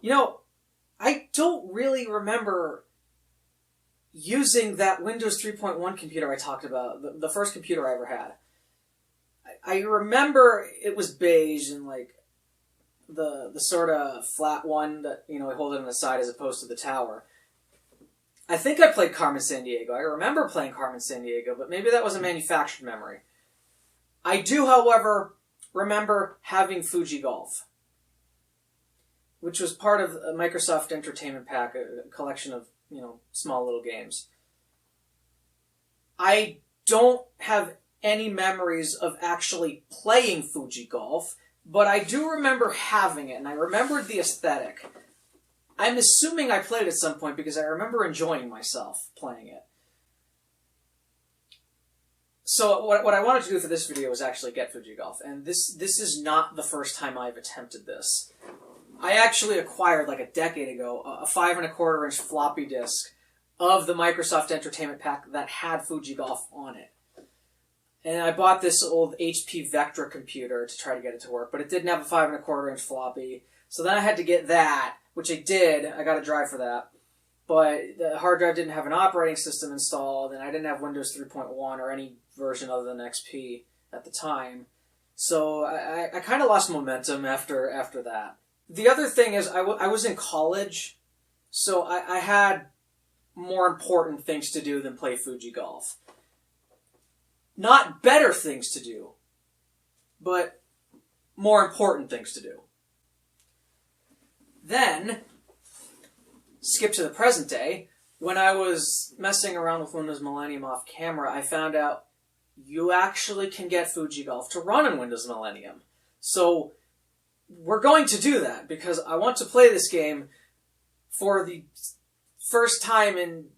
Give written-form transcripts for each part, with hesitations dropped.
You know, I don't really remember using that Windows 3.1 computer I talked about, the first computer I ever had. I remember it was beige and like the sort of flat one that, you know, I hold it on the side as opposed to the tower. I think I played Carmen Sandiego. I remember playing Carmen Sandiego, but maybe that was a manufactured memory. I do, however, remember having Fuji Golf, which was part of a Microsoft Entertainment Pack, a collection of, you know, small little games. I don't have any memories of actually playing Fuji Golf, but I do remember having it, and I remembered the aesthetic. I'm assuming I played it at some point because I remember enjoying myself playing it. So what I wanted to do for this video was actually get Fuji Golf, and this is not the first time I've attempted this. I actually acquired, like a decade ago, a 5 1/4 inch floppy disk of the Microsoft Entertainment Pack that had Fuji Golf on it. And I bought this old HP Vectra computer to try to get it to work, but it didn't have a 5 1/4 inch floppy. So then I had to get that, which I did. I got a drive for that. But the hard drive didn't have an operating system installed, and I didn't have Windows 3.1 or any version other than XP at the time. So I kind of lost momentum after that. The other thing is I was in college, so I had more important things to do than play Fuji Golf. Not better things to do, but more important things to do. Then, skip to the present day, when I was messing around with Windows Millennium off camera, I found out you actually can get Fuji Golf to run on Windows Millennium. So, we're going to do that, because I want to play this game for the first time in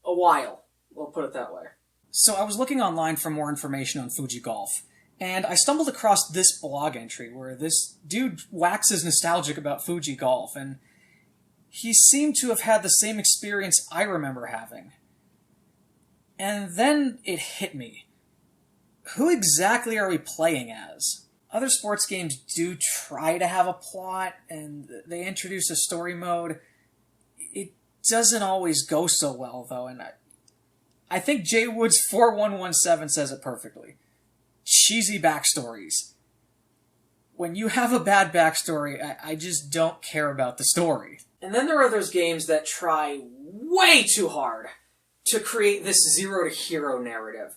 a while. We'll put it that way. So I was looking online for more information on Fuji Golf, and I stumbled across this blog entry where this dude waxes nostalgic about Fuji Golf, and he seemed to have had the same experience I remember having. And then it hit me. Who exactly are we playing as? Other sports games do try to have a plot, and they introduce a story mode. It doesn't always go so well, though, and I think J Woods 4117 says it perfectly. Cheesy backstories. When you have a bad backstory, I just don't care about the story. And then there are those games that try way too hard to create this zero-to-hero narrative.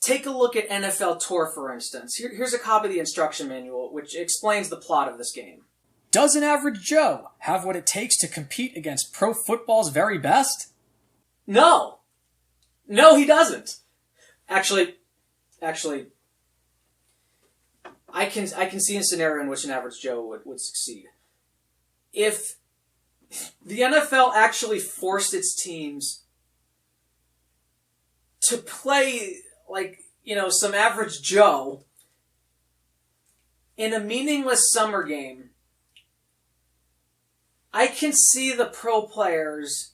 Take a look at NFL Tour, for instance. Here's a copy of the instruction manual, which explains the plot of this game. Does an average Joe have what it takes to compete against pro football's very best? No! No, he doesn't. Actually, I can see a scenario in which an average Joe would succeed. If the NFL actually forced its teams to play, like, you know, some average Joe in a meaningless summer game, I can see the pro players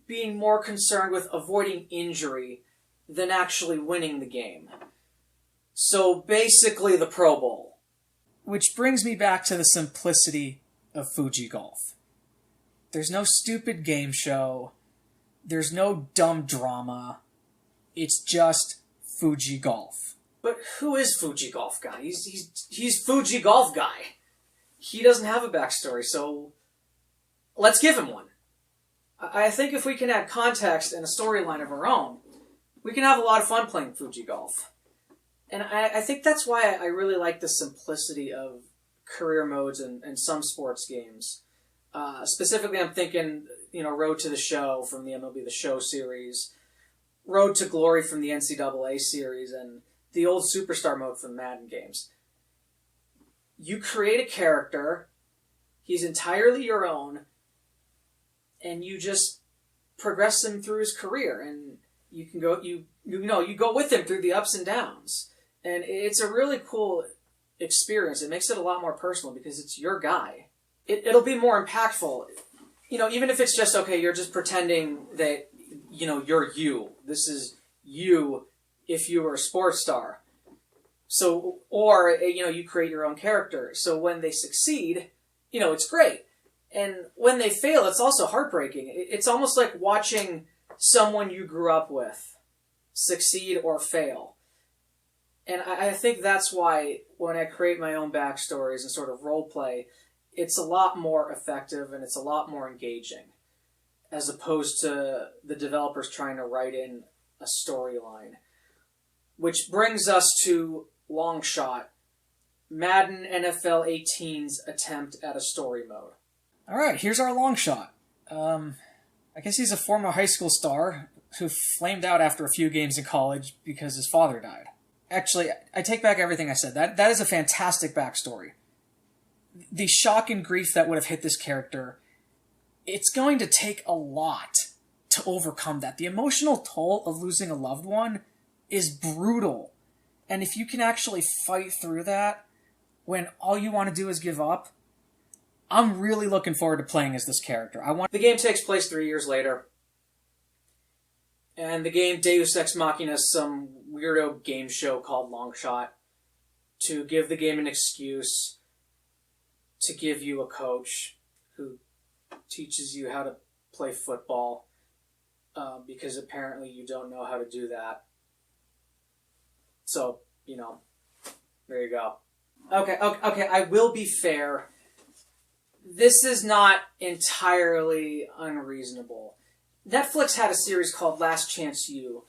being more concerned with avoiding injury than actually winning the game. So basically the Pro Bowl. Which brings me back to the simplicity of Fuji Golf. There's no stupid game show. There's no dumb drama. It's just Fuji Golf. But who is Fuji Golf Guy? He's Fuji Golf Guy. He doesn't have a backstory, so let's give him one. I think if we can add context and a storyline of our own, we can have a lot of fun playing Fuji Golf. And I think that's why I really like the simplicity of career modes in some sports games. Specifically, I'm thinking, you know, Road to the Show from the MLB The Show series, Road to Glory from the NCAA series, and the old Superstar mode from Madden games. You create a character, he's entirely your own, and you just progress him through his career, and you can go, you go with him through the ups and downs. And it's a really cool experience. It makes it a lot more personal because it's your guy. It'll be more impactful. You know, even if it's just, okay, you're just pretending that, you know, you're you. This is you if you were a sports star. So, or, you know, you create your own character. So when they succeed, it's great. And when they fail, it's also heartbreaking. It's almost like watching someone you grew up with succeed or fail. And I think that's why when I create my own backstories and sort of role play, it's a lot more effective and it's a lot more engaging, as opposed to the developers trying to write in a storyline. Which brings us to Longshot, Madden NFL 18's attempt at a story mode. All right, here's our Longshot. I guess he's a former high school star who flamed out after a few games in college because his father died. Actually, I take back everything I said. That is a fantastic backstory. The shock and grief that would have hit this character, it's going to take a lot to overcome that. The emotional toll of losing a loved one is brutal. And if you can actually fight through that when all you want to do is give up, I'm really looking forward to playing as this character. The game takes place 3 years later. And the game Deus Ex Machina is some weirdo game show called Longshot to give the game an excuse to give you a coach who teaches you how to play football because apparently you don't know how to do that. So, there you go. Okay, I will be fair. This is not entirely unreasonable. Netflix had a series called Last Chance U,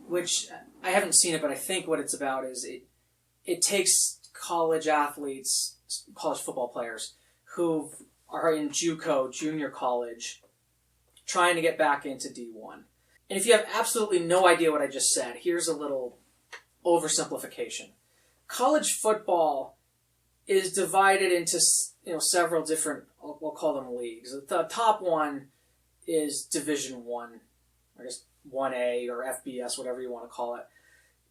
which I haven't seen it, but I think what it's about is it takes college athletes, college football players, who are in JUCO, junior college, trying to get back into D1. And if you have absolutely no idea what I just said, here's a little oversimplification. College football is divided into several different, we'll call them leagues. The top one is Division 1, I guess 1A or FBS, whatever you want to call it.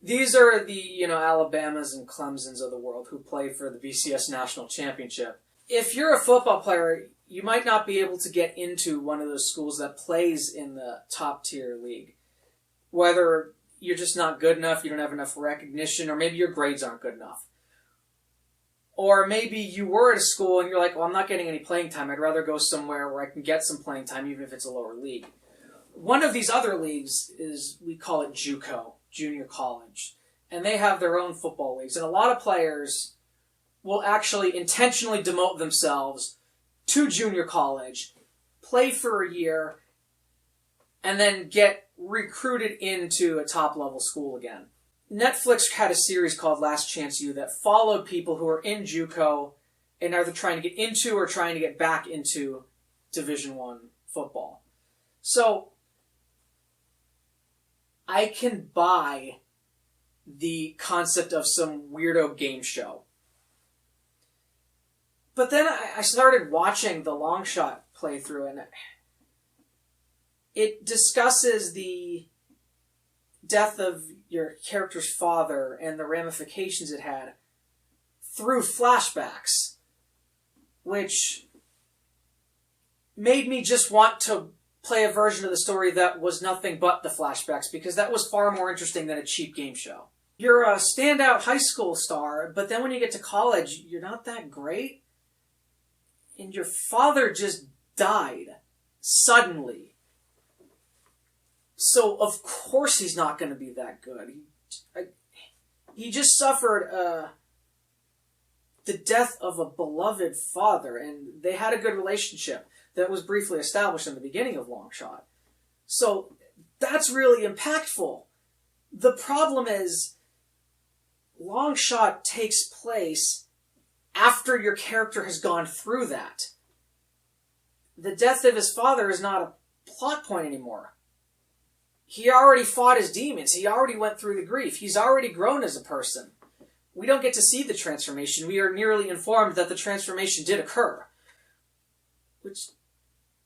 These are the, Alabamas and Clemsons of the world who play for the BCS National Championship. If you're a football player, you might not be able to get into one of those schools that plays in the top tier league. Whether you're just not good enough, you don't have enough recognition, or maybe your grades aren't good enough. Or maybe you were at a school and you're like, well, I'm not getting any playing time. I'd rather go somewhere where I can get some playing time, even if it's a lower league. One of these other leagues is, we call it JUCO, junior college. And they have their own football leagues. And a lot of players will actually intentionally demote themselves to junior college, play for a year, and then get recruited into a top-level school again. Netflix had a series called Last Chance U that followed people who are in JUCO and either trying to get into or trying to get back into Division I football. So, I can buy the concept of some weirdo game show. But then I started watching the Longshot playthrough, and it discusses the death of your character's father and the ramifications it had through flashbacks, which made me just want to play a version of the story that was nothing but the flashbacks, because that was far more interesting than a cheap game show. You're a standout high school star, but then when you get to college, you're not that great, and your father just died suddenly. So, of course he's not going to be that good. He just suffered the death of a beloved father, and they had a good relationship that was briefly established in the beginning of Longshot. So, that's really impactful. The problem is, Longshot takes place after your character has gone through that. The death of his father is not a plot point anymore. He already fought his demons. He already went through the grief. He's already grown as a person. We don't get to see the transformation. We are merely informed that the transformation did occur. Which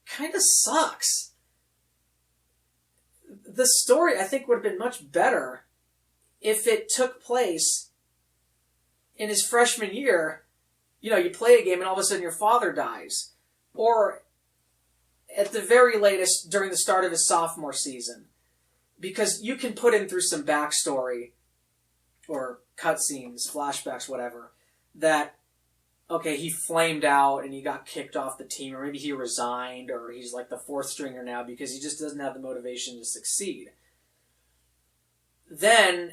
kind of sucks. The story, I think, would have been much better if it took place in his freshman year. You play a game and all of a sudden your father dies. Or at the very latest, during the start of his sophomore season. Because you can put in through some backstory, or cutscenes, flashbacks, whatever, that okay, he flamed out and he got kicked off the team, or maybe he resigned, or he's like the fourth stringer now because he just doesn't have the motivation to succeed. Then,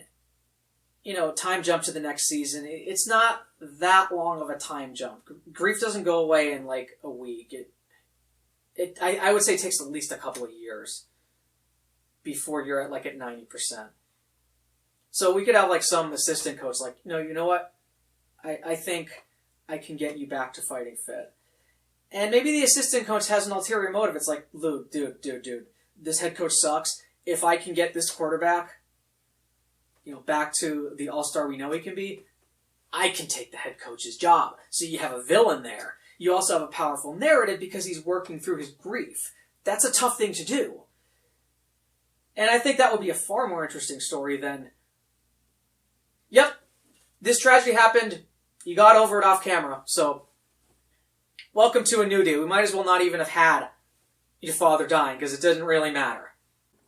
time jump to the next season. It's not that long of a time jump. Grief doesn't go away in like a week. I would say it takes at least a couple of years before you're at 90%. So we could have like some assistant coach like, you know what? I think I can get you back to fighting fit. And maybe the assistant coach has an ulterior motive. It's like, Luke, dude, this head coach sucks. If I can get this quarterback, back to the all-star we know he can be, I can take the head coach's job. So you have a villain there. You also have a powerful narrative because he's working through his grief. That's a tough thing to do. And I think that would be a far more interesting story than, yep, this tragedy happened, you got over it off camera, so welcome to a new day. We might as well not even have had your father dying, because it doesn't really matter.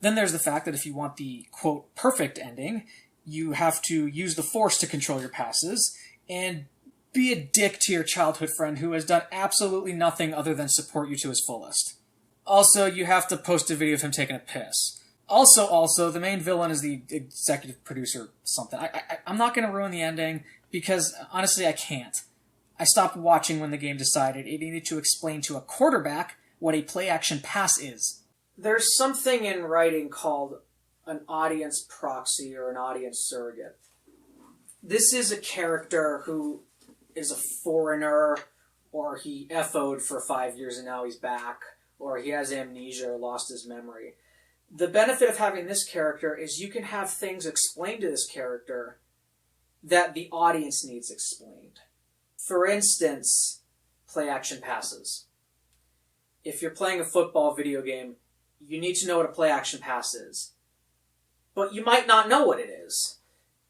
Then there's the fact that if you want the, quote, perfect ending, you have to use the Force to control your passes, and be a dick to your childhood friend who has done absolutely nothing other than support you to his fullest. Also, you have to post a video of him taking a piss. Also, the main villain is the executive producer something. I'm not going to ruin the ending, because honestly I can't. I stopped watching when the game decided it needed to explain to a quarterback what a play-action pass is. There's something in writing called an audience proxy or an audience surrogate. This is a character who is a foreigner, or he FO'd for 5 years and now he's back, or he has amnesia or lost his memory. The benefit of having this character is you can have things explained to this character that the audience needs explained. For instance, play-action passes. If you're playing a football video game, you need to know what a play-action pass is. But you might not know what it is.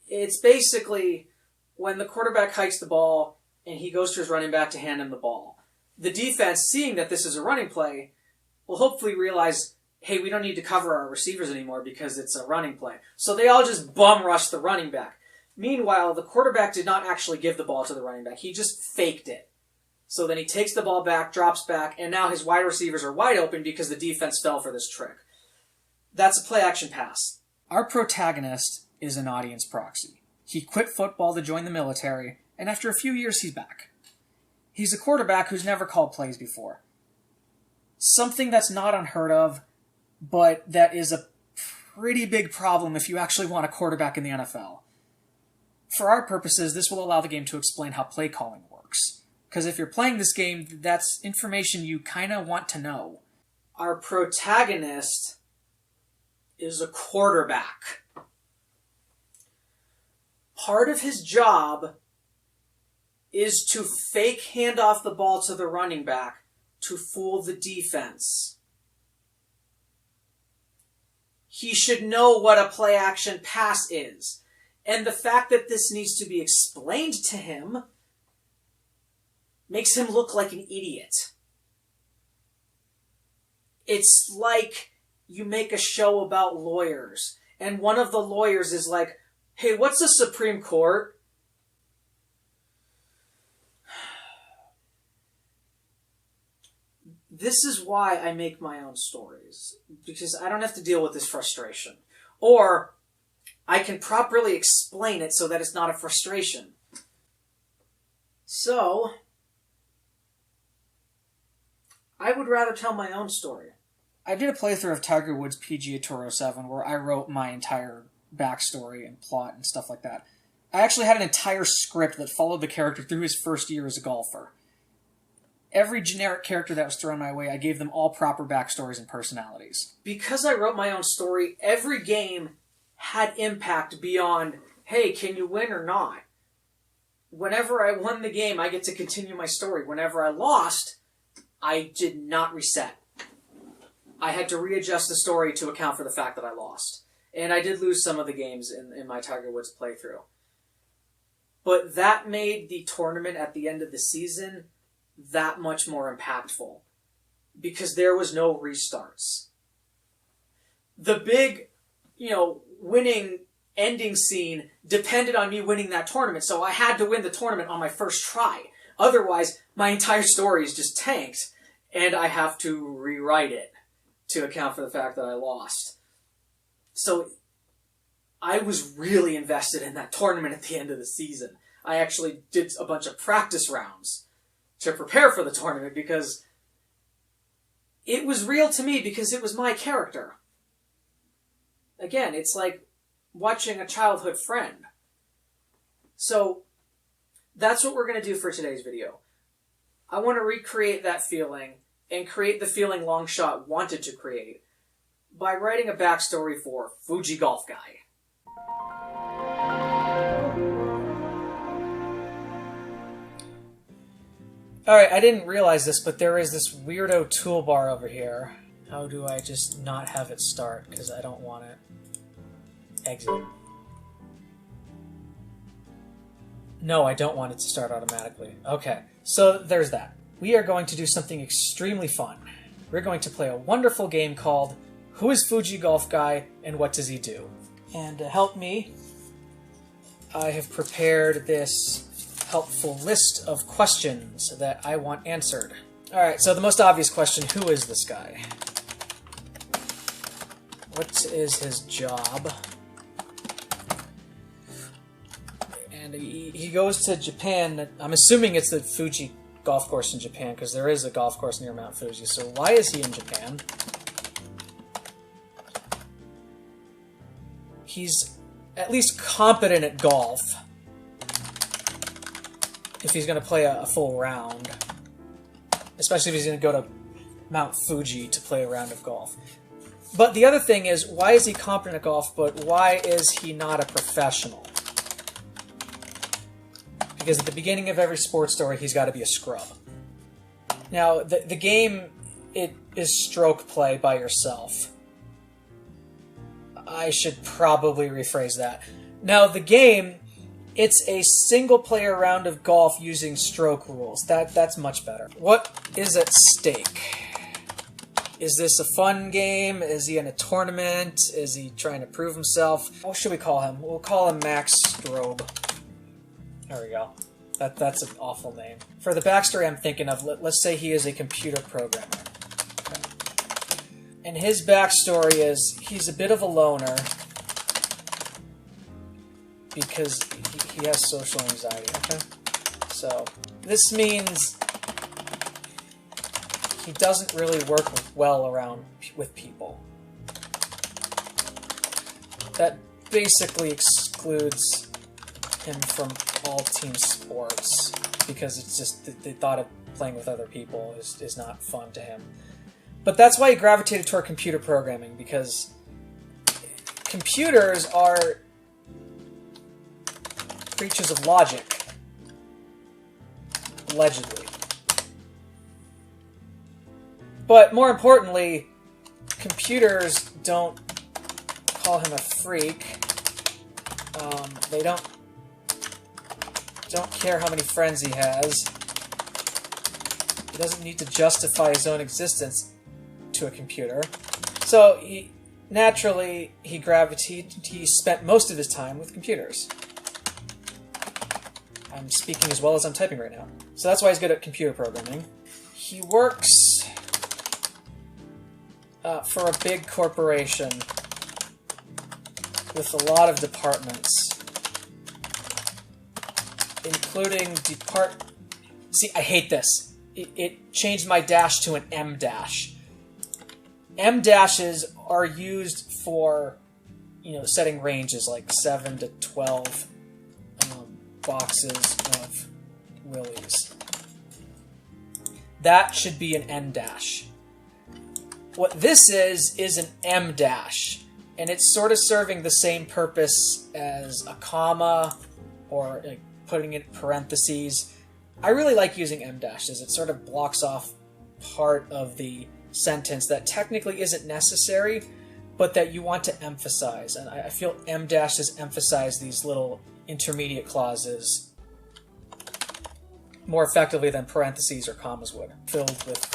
It's basically when the quarterback hikes the ball and he goes to his running back to hand him the ball. The defense, seeing that this is a running play, will hopefully realize, hey, we don't need to cover our receivers anymore because it's a running play. So they all just bum rush the running back. Meanwhile, the quarterback did not actually give the ball to the running back. He just faked it. So then he takes the ball back, drops back, and now his wide receivers are wide open because the defense fell for this trick. That's a play-action pass. Our protagonist is an audience proxy. He quit football to join the military, and after a few years he's back. He's a quarterback who's never called plays before. Something that's not unheard of, but that is a pretty big problem if you actually want a quarterback in the NFL. For our purposes, this will allow the game to explain how play calling works. Because if you're playing this game, that's information you kind of want to know. Our protagonist is a quarterback. Part of his job is to fake hand off the ball to the running back to fool the defense. He should know what a play-action pass is. And the fact that this needs to be explained to him makes him look like an idiot. It's like you make a show about lawyers, and one of the lawyers is like, hey, what's the Supreme Court? This is why I make my own stories, because I don't have to deal with this frustration. Or I can properly explain it so that it's not a frustration. So, I would rather tell my own story. I did a playthrough of Tiger Woods' PGA Tour 07 where I wrote my entire backstory and plot and stuff like that. I actually had an entire script that followed the character through his first year as a golfer. Every generic character that was thrown my way, I gave them all proper backstories and personalities. Because I wrote my own story, every game had impact beyond, hey, can you win or not? Whenever I won the game, I get to continue my story. Whenever I lost, I did not reset. I had to readjust the story to account for the fact that I lost. And I did lose some of the games in my Tiger Woods playthrough. But that made the tournament at the end of the season that much more impactful. Because there was no restarts. The big, winning ending scene depended on me winning that tournament. So I had to win the tournament on my first try. Otherwise, my entire story is just tanked, and I have to rewrite it to account for the fact that I lost. So I was really invested in that tournament at the end of the season. I actually did a bunch of practice rounds to prepare for the tournament because it was real to me because it was my character. Again, it's like watching a childhood friend. So that's what we're going to do for today's video. I want to recreate that feeling and create the feeling Longshot wanted to create by writing a backstory for Fuji Golf Guy. Alright, I didn't realize this, but there is this weirdo toolbar over here. How do I just not have it start? Because I don't want it. Exit. No, I don't want it to start automatically. Okay, so there's that. We are going to do something extremely fun. We're going to play a wonderful game called Who is Fuji Golf Guy and What Does He Do? And to help me, I have prepared this helpful list of questions that I want answered. Alright, so the most obvious question, who is this guy? What is his job? And he goes to Japan. I'm assuming it's the Fuji golf course in Japan, because there is a golf course near Mount Fuji. So why is he in Japan? He's at least competent at golf. If he's going to play a full round. Especially if he's going to go to Mount Fuji to play a round of golf. But the other thing is, why is he competent at golf, but why is he not a professional? Because at the beginning of every sports story, he's got to be a scrub. Now, the game, it is stroke play by yourself. I should probably rephrase that. Now, the game, it's a single-player round of golf using stroke rules. That's much better. What is at stake? Is this a fun game? Is he in a tournament? Is he trying to prove himself? What should we call him? We'll call him Max Strobe. There we go. That's an awful name. For the backstory I'm thinking of, let's say he is a computer programmer. Okay. And his backstory is he's a bit of a loner because he has social anxiety. Okay? So this means he doesn't really work well around with people. That basically excludes him from all team sports because it's just the thought of playing with other people is not fun to him. But that's why he gravitated toward computer programming, because computers are creatures of logic, allegedly. But more importantly, computers don't call him a freak. They don't care how many friends he has. He doesn't need to justify his own existence to a computer. So naturally he spent most of his time with computers. I'm speaking as well as I'm typing right now. So that's why he's good at computer programming. He works for a big corporation with a lot of departments. Including See, I hate this. It changed my dash to an M dash. M dashes are used for, setting ranges like 7 to 12 boxes of willies. That should be an N dash. What this is an M dash, and it's sort of serving the same purpose as a comma or putting it in parentheses. I really like using M dashes. It sort of blocks off part of the sentence that technically isn't necessary, but that you want to emphasize. And I feel M dashes emphasize these little intermediate clauses more effectively than parentheses or commas would. Filled with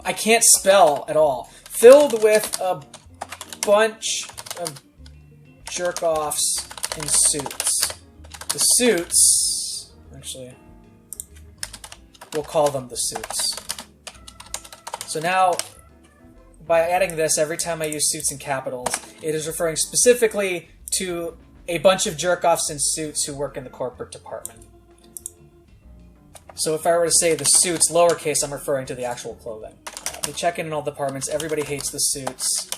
I can't spell at all. Filled with a bunch of jerk-offs in suits. The suits, actually, we'll call them the suits. So now, by adding this, every time I use suits in capitals, it is referring specifically to a bunch of jerk-offs in suits who work in the corporate department. So if I were to say the suits lowercase, I'm referring to the actual clothing. They check in all departments. Everybody hates the suits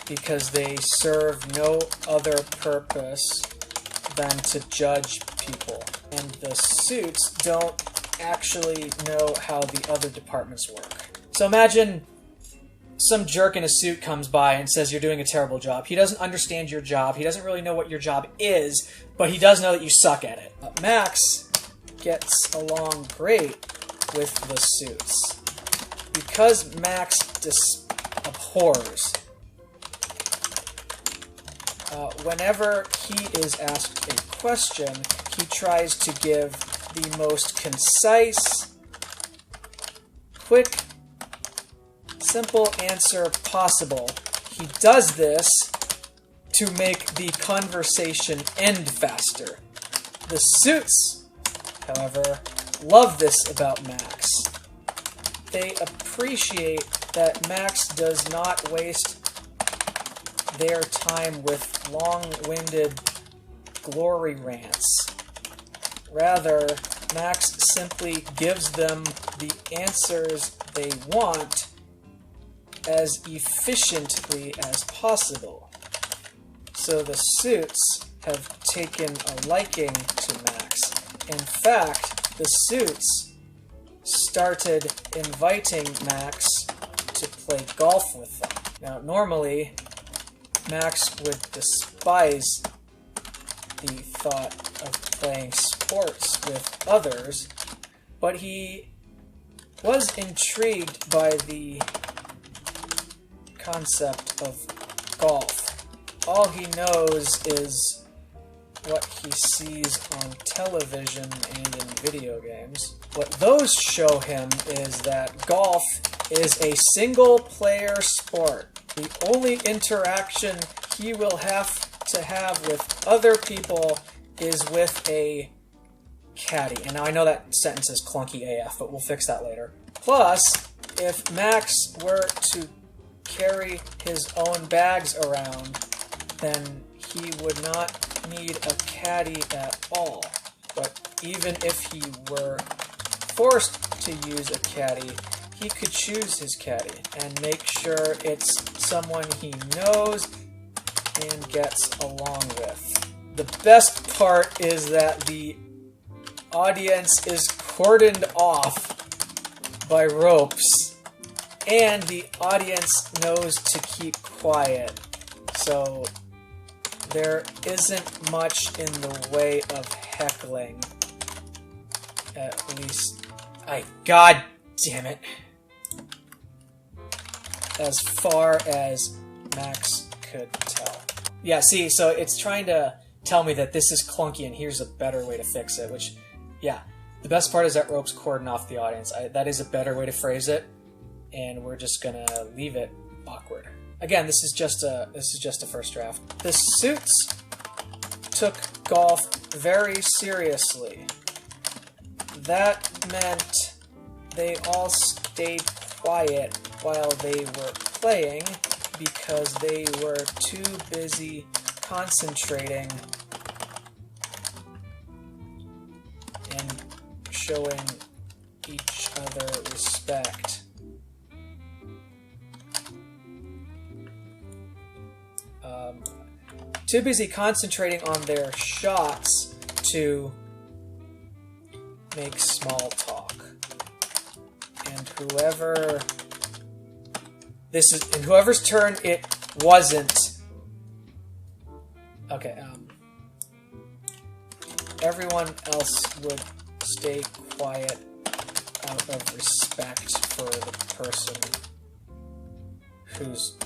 because they serve no other purpose than to judge people. And the suits don't actually know how the other departments work. So imagine some jerk in a suit comes by and says you're doing a terrible job. He doesn't understand your job. He doesn't really know what your job is, but he does know that you suck at it. Max gets along great with the suits. Because Max abhors. Whenever he is asked a question, he tries to give the most concise, quick, simple answer possible. He does this to make the conversation end faster. The suits, however, love this about Max. They appreciate that Max does not waste their time with long-winded glory rants. Rather, Max simply gives them the answers they want as efficiently as possible. So the suits have taken a liking to Max. In fact, the suits started inviting Max to play golf with them. Now, normally, Max would despise the thought of playing sports with others, but he was intrigued by the concept of golf. All he knows is what he sees on television and in video games. What those show him is that golf is a single-player sport. The only interaction he will have to have with other people is with a caddy. And now I know that sentence is clunky AF, but we'll fix that later. Plus, if Max were to carry his own bags around, then he would not need a caddy at all. But even if he were forced to use a caddy, he could choose his caddy and make sure it's someone he knows and gets along with. The best part is that the audience is cordoned off by ropes, and the audience knows to keep quiet. So there isn't much in the way of heckling. At least, God damn it. As far as Max could tell. Yeah, see, so it's trying to tell me that this is clunky and here's a better way to fix it, which, yeah. The best part is that ropes cordon off the audience. That is a better way to phrase it, and we're just gonna leave it awkward. Again, this is just a first draft. The suits took golf very seriously. That meant they all stayed quiet while they were playing because they were too busy concentrating and showing each other respect. Too busy concentrating on their shots to make small talk. And whoever's turn it wasn't. Okay, everyone else would stay quiet out of respect for the person whose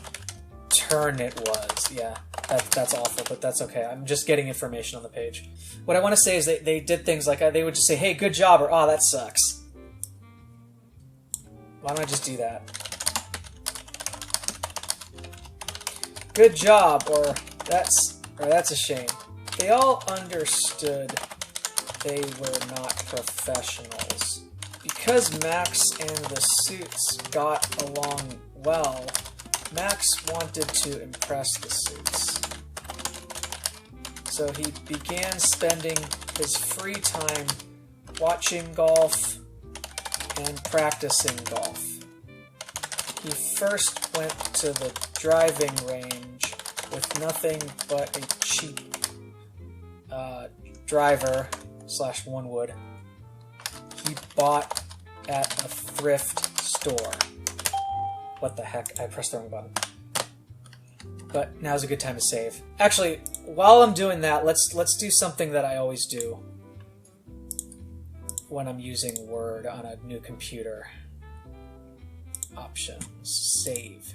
turn it was. Yeah, that's awful, but that's okay. I'm just getting information on the page. What I want to say is they did things like they would just say, hey, good job, or oh, that sucks. Why don't I just do that? Good job, or that's Or that's a shame. They all understood they were not professionals. Because Max and the Suits got along well, Max wanted to impress the Suits. So he began spending his free time watching golf and practicing golf. He first went to the driving range with nothing but a cheap driver / one wood he bought at a thrift store. What the heck? I pressed the wrong button. But now's a good time to save. Actually, while I'm doing that, let's do something that I always do when I'm using Word on a new computer. Options. Save.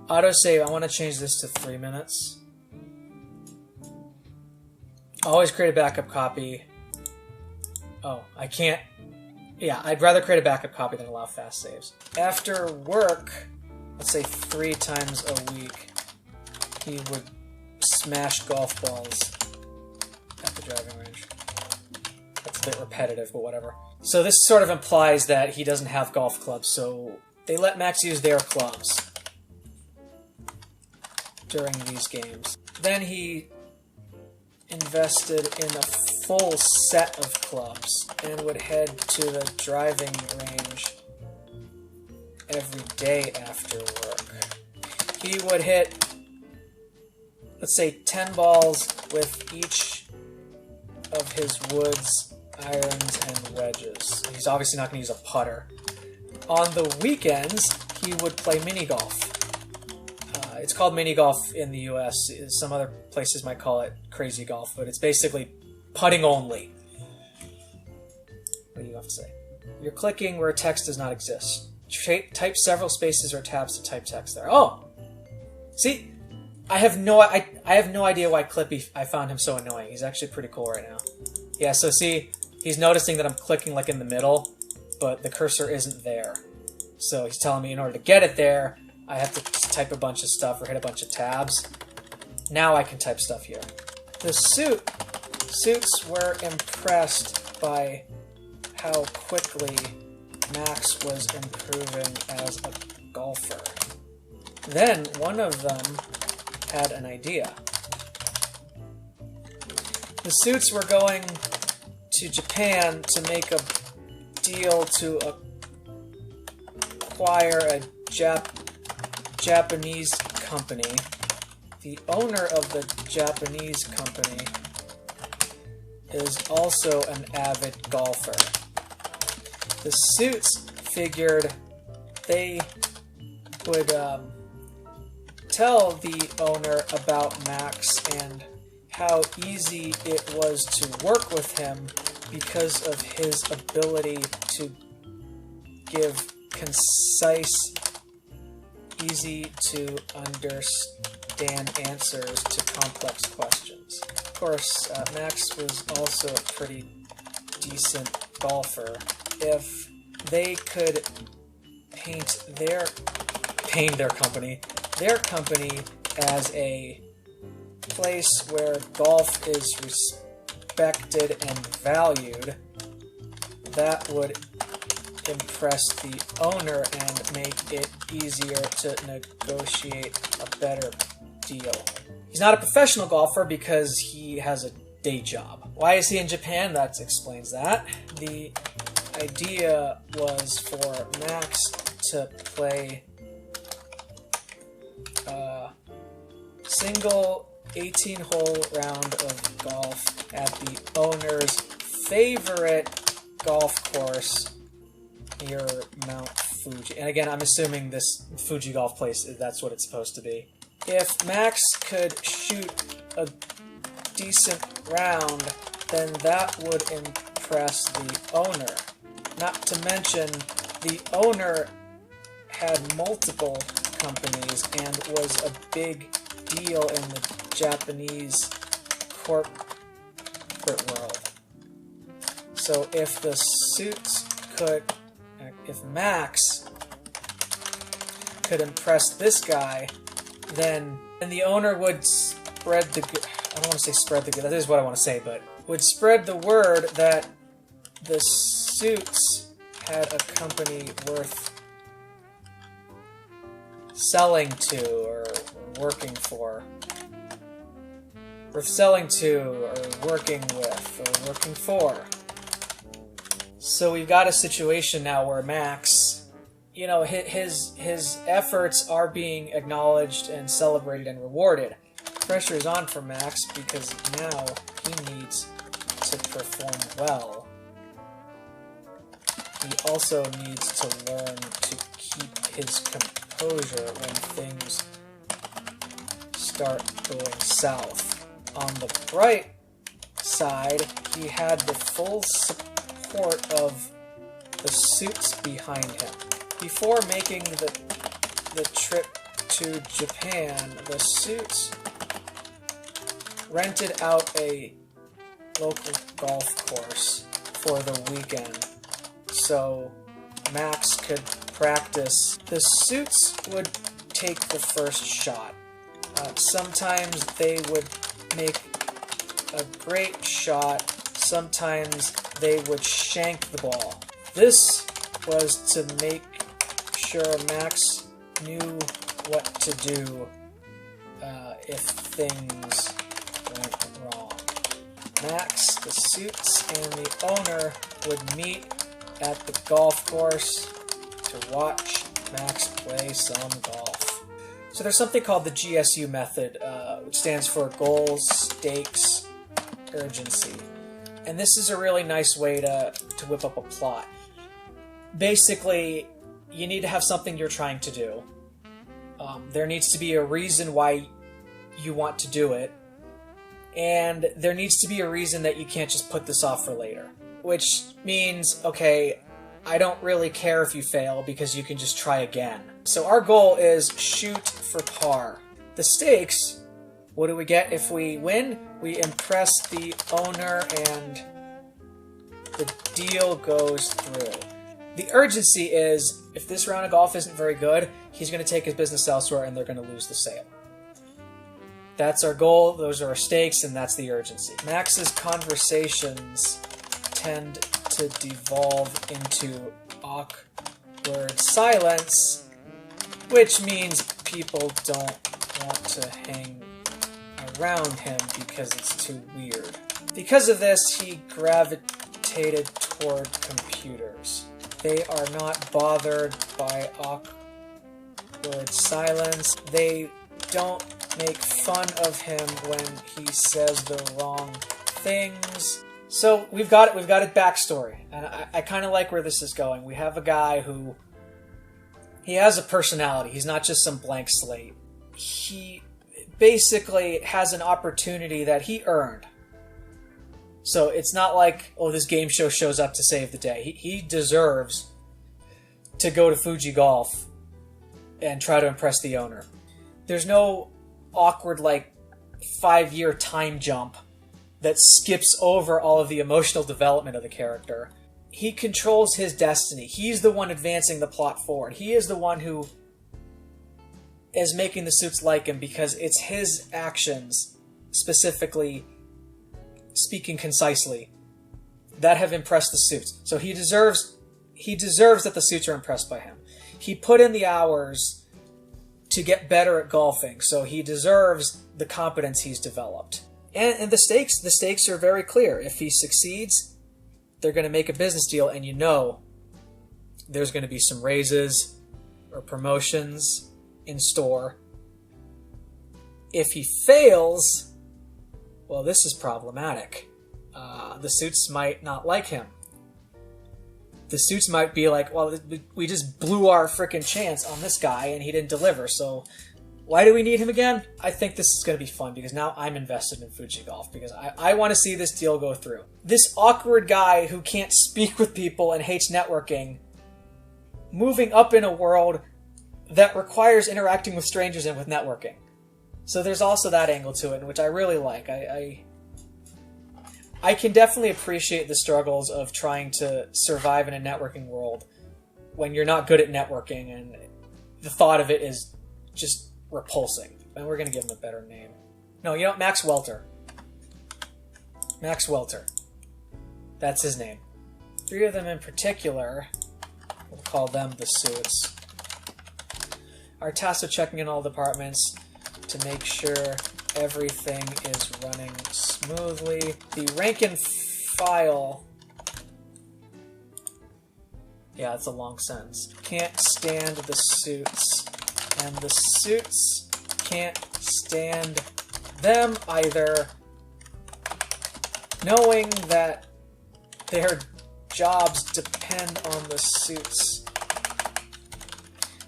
Autosave. I want to change this to 3 minutes. Always create a backup copy. Oh, I can't. Yeah, I'd rather create a backup copy than allow fast saves. After work, let's say 3 times a week, he would smash golf balls at the driving range. That's a bit repetitive, but whatever. So this sort of implies that he doesn't have golf clubs, so they let Max use their clubs during these games. Then he invested in a full set of clubs and would head to the driving range every day after work. He would hit, let's say, 10 balls with each of his woods, irons, and wedges. He's obviously not going to use a putter. On the weekends, he would play mini golf. It's called mini golf in the US. Some other places might call it crazy golf, but it's basically putting only. What do you have to say? You're clicking where text does not exist. Type several spaces or tabs to type text there. Oh! See? I have no idea why Clippy, I found him so annoying. He's actually pretty cool right now. Yeah, so see, he's noticing that I'm clicking like in the middle, but the cursor isn't there. So he's telling me in order to get it there, I have to type a bunch of stuff or hit a bunch of tabs. Now I can type stuff here. The Suits were impressed by how quickly Max was improving as a golfer. Then one of them had an idea. The Suits were going to Japan to make a deal to acquire a Japanese company. The owner of the Japanese company is also an avid golfer. The Suits figured they would tell the owner about Max and how easy it was to work with him because of his ability to give concise, easy to understand answers to complex questions. Of course, Max was also a pretty decent golfer. If they could paint their company as a place where golf is respected and valued, that would impress the owner and make it easier to negotiate a better deal. He's not a professional golfer because he has a day job. Why is he in Japan? That explains that. The idea was for Max to play a single 18-hole round of golf at the owner's favorite golf course near Mount Fuji. And again, I'm assuming this Fuji Golf place, that's what it's supposed to be. If Max could shoot a decent round, then that would impress the owner. Not to mention, the owner had multiple companies and was a big deal in the Japanese corporate world. So if the Suits could, if Max could impress this guy, then the owner would spread the good. I don't want to say spread the good. That is what I want to say, but would spread the word that the Suits had a company worth selling to or working for. Worth selling to or working with or working for. So we've got a situation now where Max, you know, his efforts are being acknowledged and celebrated and rewarded. Pressure is on for Max because now he needs to perform well. He also needs to learn to keep his composure when things start going south. On the bright side, he had the full support of the Suits behind him. Before making the trip to Japan, the Suits rented out a local golf course for the weekend so Max could practice. The Suits would take the first shot. Sometimes they would make a great shot, sometimes they would shank the ball. This was to make sure Max knew what to do if things went wrong. Max, the Suits, and the owner would meet at the golf course to watch Max play some golf. So there's something called the GSU method, which stands for goals, stakes, urgency. And this is a really nice way to whip up a plot. Basically, you need to have something you're trying to do. There needs to be a reason why you want to do it. And there needs to be a reason that you can't just put this off for later. Which means, okay, I don't really care if you fail because you can just try again. So our goal is shoot for par. The stakes, what do we get if we win? We impress the owner and the deal goes through. The urgency is, if this round of golf isn't very good, he's going to take his business elsewhere and they're going to lose the sale. That's our goal, those are our stakes, and that's the urgency. Max's conversations tend to devolve into awkward silence, which means people don't want to hang around him because it's too weird. Because of this, he gravitated toward computers. They are not bothered by awkward silence. They don't make fun of him when he says the wrong things. So we've got a backstory, and I kind of like where this is going. We have a guy who, he has a personality. He's not just some blank slate. He basically has an opportunity that he earned. So it's not like, oh, this game show shows up to save the day. He deserves to go to Fuji Golf and try to impress the owner. There's no awkward, 5-year time jump that skips over all of the emotional development of the character. He controls his destiny. He's the one advancing the plot forward. He is the one who is making the Suits like him because it's his actions, specifically speaking concisely, that have impressed the Suits. So he deserves that the Suits are impressed by him. He put in the hours to get better at golfing, so he deserves the competence he's developed. And the stakes are very clear. If he succeeds, they're going to make a business deal, and you know there's going to be some raises or promotions in store. If he fails, well, this is problematic. The Suits might not like him. The Suits might be like, well, we just blew our frickin' chance on this guy and he didn't deliver, so why do we need him again? I think this is going to be fun because now I'm invested in Fuji Golf because I want to see this deal go through. This awkward guy who can't speak with people and hates networking, moving up in a world that requires interacting with strangers and with networking. So there's also that angle to it, which I really like. I can definitely appreciate the struggles of trying to survive in a networking world when you're not good at networking, and the thought of it is just repulsing. And we're going to give him a better name. No, you know, Max Welter. Max Welter. That's his name. 3 of them in particular, we'll call them the suits, are tasked with checking in all departments to make sure everything is running smoothly. The rank and file... Yeah, it's a long sentence. Can't stand the suits, and the suits can't stand them either, knowing that their jobs depend on the suits'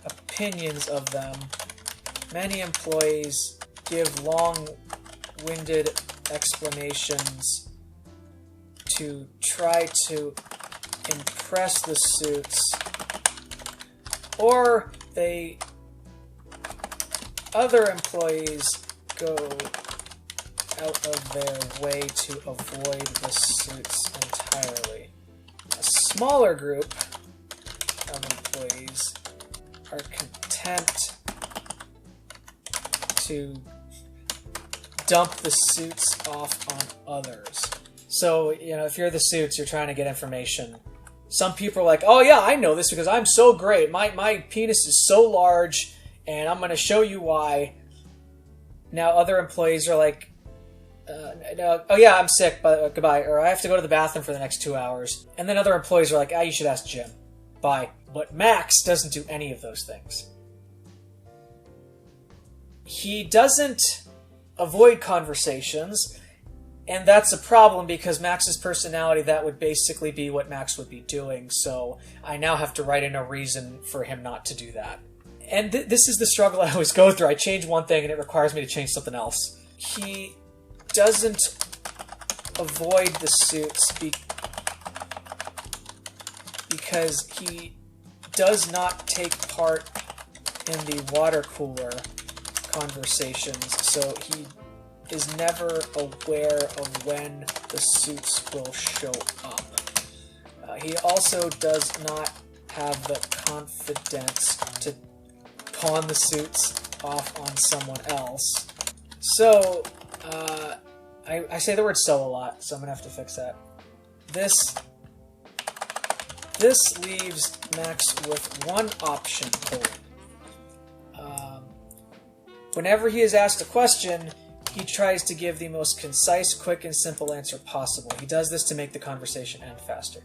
opinions of them. Many employees give long-winded explanations to try to impress the suits, or other employees go out of their way to avoid the suits entirely. A smaller group of employees are content to dump the suits off on others. So, you know, if you're the suits, you're trying to get information. Some people are like, oh yeah, I know this because I'm so great. My penis is so large, and I'm going to show you why. Now other employees are like, no, oh yeah, I'm sick, but goodbye. Or I have to go to the bathroom for the next 2 hours. And then other employees are like, you should ask Jim. Bye. But Max doesn't do any of those things. He doesn't avoid conversations, and that's a problem because Max's personality, that would basically be what Max would be doing, so I now have to write in a reason for him not to do that. And this is the struggle I always go through. I change one thing and it requires me to change something else. He doesn't avoid the suits because he does not take part in the water cooler conversations, so he is never aware of when the suits will show up. He also does not have the confidence to pawn the suits off on someone else. So, I say the word "so" a lot, so I'm gonna have to fix that. This leaves Max with one option pulled. Whenever he is asked a question, he tries to give the most concise, quick, and simple answer possible. He does this to make the conversation end faster.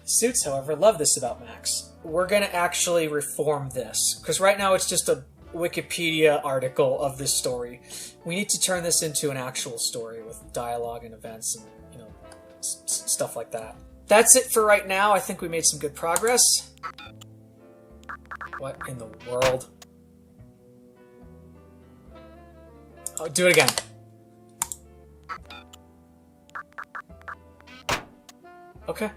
Suits, however, love this about Max. We're going to actually reform this, because right now it's just a Wikipedia article of this story. We need to turn this into an actual story with dialogue and events and, you know, stuff like that. That's it for right now. I think we made some good progress. What in the world? Oh, do it again. Okay.